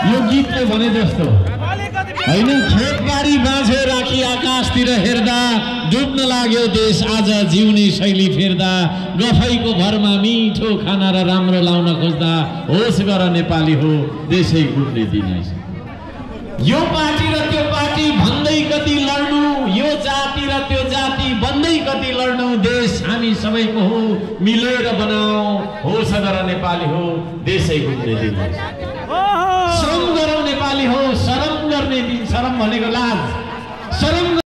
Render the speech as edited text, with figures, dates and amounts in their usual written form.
यो गीतले भने जस्तो हैन, खेतबारी बाँझे राखी आकाशतिर हेर्दा डुब्न लाग्यो देश आज जिउने शैली फेर्दा, गफैको भरमा मिठो खाना र राम्रो लाउन खोज्दा, होस गर नेपाली हो देशै गुड्ने दिन आइस। यो पार्टी र त्यो पार्टी भन्दै कति लड्नु, यो जाति र त्यो जाति भन्दै कति लड्नु, देश हामी सबैको हो मिलेर बनाऊ, होस गर नेपाली हो देशै गुड्ने दिन आइस। श्रम गरौँ नेपाली हो, शरम गर्ने दिन, शरम भनेको लाज।